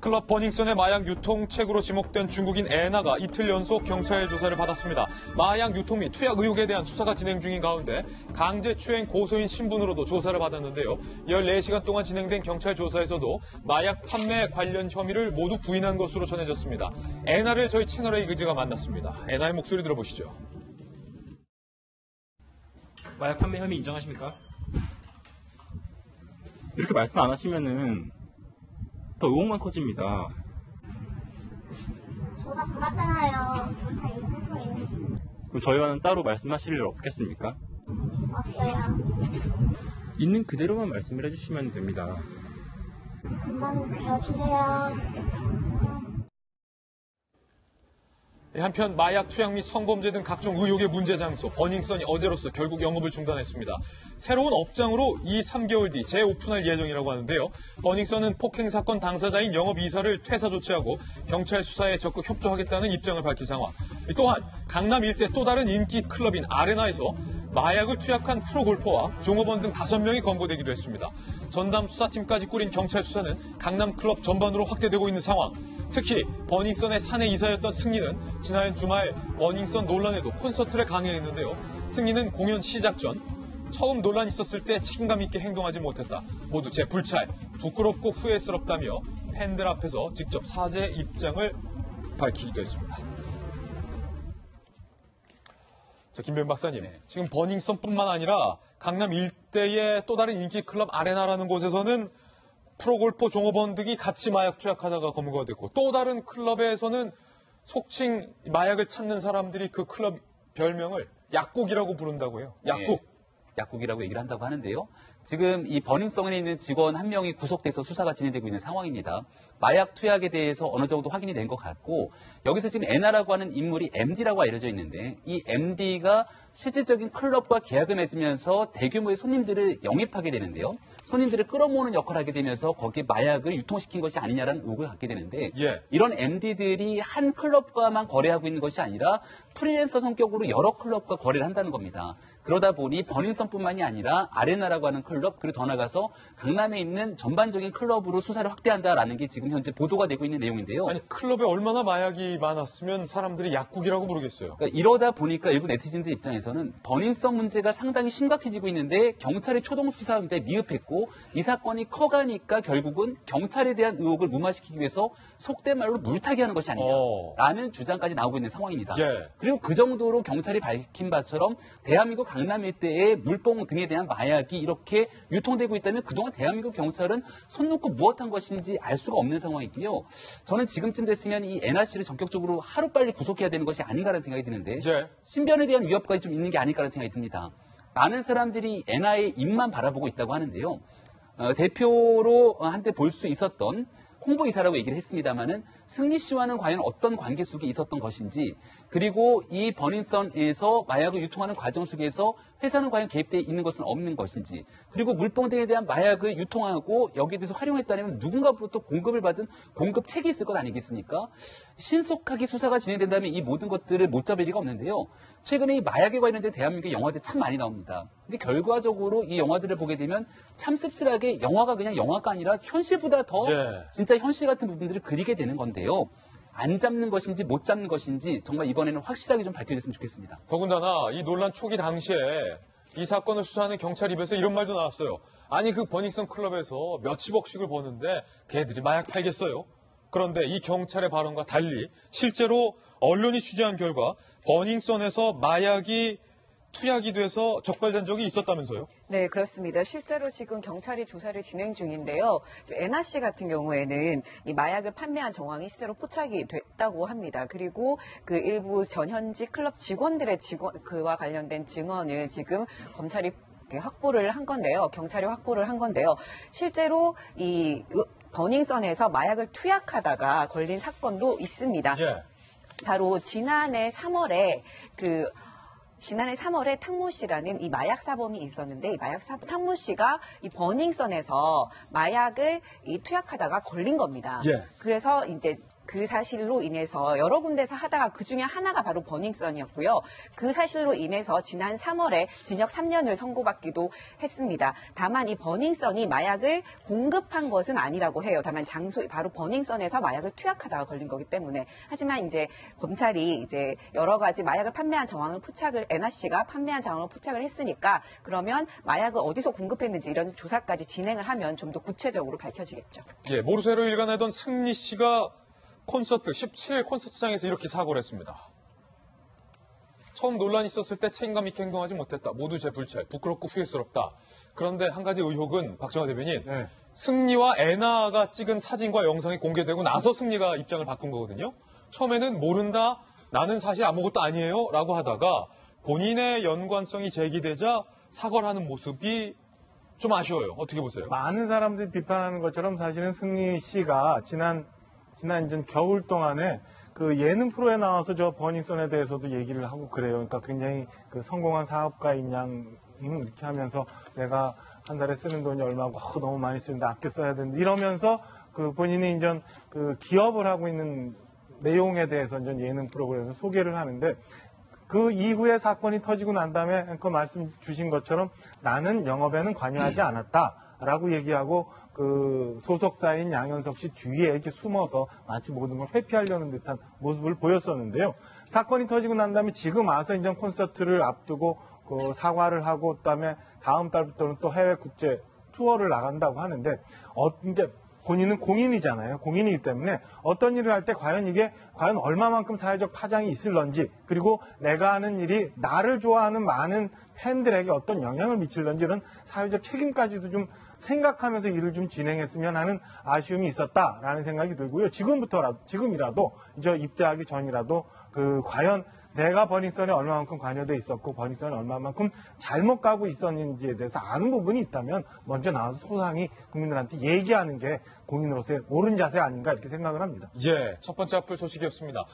클럽 버닝썬의 마약 유통책으로 지목된 중국인 애나가 이틀 연속 경찰 조사를 받았습니다. 마약 유통 및 투약 의혹에 대한 수사가 진행 중인 가운데 강제추행 고소인 신분으로도 조사를 받았는데요. 14시간 동안 진행된 경찰 조사에서도 마약 판매 관련 혐의를 모두 부인한 것으로 전해졌습니다. 애나를 저희 채널A 그제가 만났습니다. 애나의 목소리 들어보시죠. 마약 판매 혐의 인정하십니까? 이렇게 말씀 안 하시면은 더 의혹만 커집니다. 조사 받았잖아요. 다 있을 거예요. 그럼 저희와는 따로 말씀하실 일 없겠습니까? 없어요. 있는 그대로만 말씀을 해주시면 됩니다. 금방 그려주세요. 한편 마약 투약 및 성범죄 등 각종 의혹의 문제 장소 버닝썬이 어제로서 결국 영업을 중단했습니다. 새로운 업장으로 3개월 뒤 재오픈할 예정이라고 하는데요. 버닝썬은 폭행 사건 당사자인 영업이사를 퇴사 조치하고 경찰 수사에 적극 협조하겠다는 입장을 밝힌 상황. 또한 강남 일대 또 다른 인기 클럽인 아레나에서 마약을 투약한 프로골퍼와 종업원 등 5명이 검거되기도 했습니다. 전담 수사팀까지 꾸린 경찰 수사는 강남 클럽 전반으로 확대되고 있는 상황. 특히 버닝썬의 사내 이사였던 승리는 지난 주말 버닝썬 논란에도 콘서트를 강행했는데요. 승리는 공연 시작 전 처음 논란이 있었을 때 책임감 있게 행동하지 못했다. 모두 제 불찰, 부끄럽고 후회스럽다며 팬들 앞에서 직접 사죄 입장을 밝히기도 했습니다. 김변 박사님, 지금 버닝썬뿐만 아니라 강남 일대의 또 다른 인기 클럽 아레나라는 곳에서는 프로골퍼 종업원 등이 같이 마약 투약하다가 검거가 됐고 또 다른 클럽에서는 속칭 마약을 찾는 사람들이 그 클럽 별명을 약국이라고 부른다고 해요. 약국. 네, 약국이라고 얘기를 한다고 하는데요. 지금 이 버닝썬에 있는 직원 한 명이 구속돼서 수사가 진행되고 있는 상황입니다. 마약 투약에 대해서 어느 정도 확인이 된 것 같고 여기서 지금 애나라고 하는 인물이 MD라고 알려져 있는데 이 MD가 실질적인 클럽과 계약을 맺으면서 대규모의 손님들을 영입하게 되는데요. 손님들을 끌어모으는 역할을 하게 되면서 거기에 마약을 유통시킨 것이 아니냐라는 의혹을 갖게 되는데 이런 MD들이 한 클럽과만 거래하고 있는 것이 아니라 프리랜서 성격으로 여러 클럽과 거래를 한다는 겁니다. 그러다 보니 버닝썬뿐만이 아니라 아레나라고 하는 클럽 그리고 더 나가서 강남에 있는 전반적인 클럽으로 수사를 확대한다라는 게 지금 현재 보도가 되고 있는 내용인데요. 아니 클럽에 얼마나 마약이 많았으면 사람들이 약국이라고 부르겠어요. 그러니까 이러다 보니까 일부 네티즌들 입장에서는 버닝썬 문제가 상당히 심각해지고 있는데 경찰의 초동 수사 굉장히 미흡했고 이 사건이 커가니까 결국은 경찰에 대한 의혹을 무마시키기 위해서 속된 말로 물타기 하는 것이 아니냐라는 주장까지 나오고 있는 상황입니다. 그리고 그 정도로 경찰이 밝힌 바처럼 대한민국 강남 일대의 물뽕 등에 대한 마약이 이렇게 유통되고 있다면 그동안 대한민국 경찰은 손 놓고 무엇한 것인지 알 수가 없는 상황이고요. 저는 지금쯤 됐으면 이 애나 씨를 전격적으로 하루빨리 구속해야 되는 것이 아닌가라는 생각이 드는데 신변에 대한 위협까지 좀 있는 게 아닐까라는 생각이 듭니다. 많은 사람들이 애나의 입만 바라보고 있다고 하는데요. 대표로 한때 볼 수 있었던 홍보이사라고 얘기를 했습니다마는 승리 씨와는 과연 어떤 관계 속에 있었던 것인지 그리고 이 버닝썬에서 마약을 유통하는 과정 속에서 회사는 과연 개입되어 있는 것은 없는 것인지 그리고 물뽕 등에 대한 마약을 유통하고 여기에 대해서 활용했다면 누군가로부터 공급을 받은 공급책이 있을 것 아니겠습니까? 신속하게 수사가 진행된다면 이 모든 것들을 못 잡을 리가 없는데요. 최근에 이 마약에 관련된 대한민국의 영화들 참 많이 나옵니다. 근데 결과적으로 이 영화들을 보게 되면 참 씁쓸하게 영화가 그냥 영화가 아니라 현실보다 더 진짜 현실 같은 부분들을 그리게 되는 건데요. 안 잡는 것인지 못 잡는 것인지 정말 이번에는 확실하게 좀 밝혀졌으면 좋겠습니다. 더군다나 이 논란 초기 당시에 이 사건을 수사하는 경찰 입에서 이런 말도 나왔어요. 아니 그 버닝썬 클럽에서 몇십억씩을 버는데 걔들이 마약 팔겠어요? 그런데 이 경찰의 발언과 달리 실제로 언론이 취재한 결과 버닝썬에서 마약이 투약이 돼서 적발된 적이 있었다면서요? 네, 그렇습니다. 실제로 지금 경찰이 조사를 진행 중인데요. 애나 씨 같은 경우에는 이 마약을 판매한 정황이 실제로 포착이 됐다고 합니다. 그리고 그 일부 전현직 클럽 직원들의 그와 관련된 증언을 지금 검찰이 확보를 한 건데요. 경찰이 확보를 한 건데요. 실제로 이 버닝썬에서 마약을 투약하다가 걸린 사건도 있습니다. 바로 지난해 3월에 탕모 씨라는 이 마약 사범이 있었는데 이 탕모 씨가 이 버닝썬에서 마약을 투약하다가 걸린 겁니다. 그래서 이제 그 사실로 인해서 여러 군데서 하다가 그중에 하나가 바로 버닝썬이었고요. 그 사실로 인해서 지난 3월에 징역 3년을 선고받기도 했습니다. 다만 이 버닝썬이 마약을 공급한 것은 아니라고 해요. 다만 장소 바로 버닝썬에서 마약을 투약하다가 걸린 거기 때문에. 하지만 이제 검찰이 이제 여러 가지 마약을 판매한 정황을 포착을 에나 씨가 판매한 정황을 포착을 했으니까 그러면 마약을 어디서 공급했는지 이런 조사까지 진행을 하면 좀 더 구체적으로 밝혀지겠죠. 예, 모르쇠로 일관하던 승리 씨가 콘서트 17일 콘서트장에서 이렇게 사고를 했습니다. 처음 논란이 있었을 때 책임감 있게 행동하지 못했다. 모두 제 불찰, 부끄럽고 후회스럽다. 그런데 한 가지 의혹은 박정화 대변인, 네. 승리와 애나가 찍은 사진과 영상이 공개되고 나서 승리가 입장을 바꾼 거거든요. 처음에는 모른다, 나는 사실 아무것도 아니에요 라고 하다가 본인의 연관성이 제기되자 사과를 하는 모습이 좀 아쉬워요. 어떻게 보세요? 많은 사람들이 비판하는 것처럼 사실은 승리 씨가 지난 이제 겨울 동안에 그 예능 프로에 나와서 저 버닝썬에 대해서도 얘기를 하고 그래요. 그러니까 굉장히 그 성공한 사업가인 양 이렇게 하면서 내가 한 달에 쓰는 돈이 얼마고 너무 많이 쓰는데 아껴 써야 되는데 이러면서 그 본인이 이제 그 기업을 하고 있는 내용에 대해서 이제 예능 프로그램에서 소개를 하는데 그 이후에 사건이 터지고 난 다음에 그 말씀 주신 것처럼 나는 영업에는 관여하지 않았다라고 얘기하고 그 소속사인 양현석 씨 주위에 이렇게 숨어서 마치 모든 걸 회피하려는 듯한 모습을 보였었는데요. 사건이 터지고 난 다음에 지금 와서 이제 콘서트를 앞두고 그 사과를 하고 그다음에 다음 달부터는 또 해외 국제 투어를 나간다고 하는데 이제 본인은 공인이잖아요. 공인이기 때문에 어떤 일을 할 때 과연 얼마만큼 사회적 파장이 있을런지 그리고 내가 하는 일이 나를 좋아하는 많은 팬들에게 어떤 영향을 미칠런지 이런 사회적 책임까지도 좀 생각하면서 일을 좀 진행했으면 하는 아쉬움이 있었다라는 생각이 들고요. 지금이라도 이제 입대하기 전이라도 그 과연 내가 버닝썬에 얼마만큼 관여돼 있었고 버닝썬에 얼마만큼 잘못 가고 있었는지에 대해서 아는 부분이 있다면 먼저 나와서 소상히 국민들한테 얘기하는 게 공인으로서의 옳은 자세 아닌가 이렇게 생각을 합니다. 예, 첫 번째 앞불 소식이었습니다.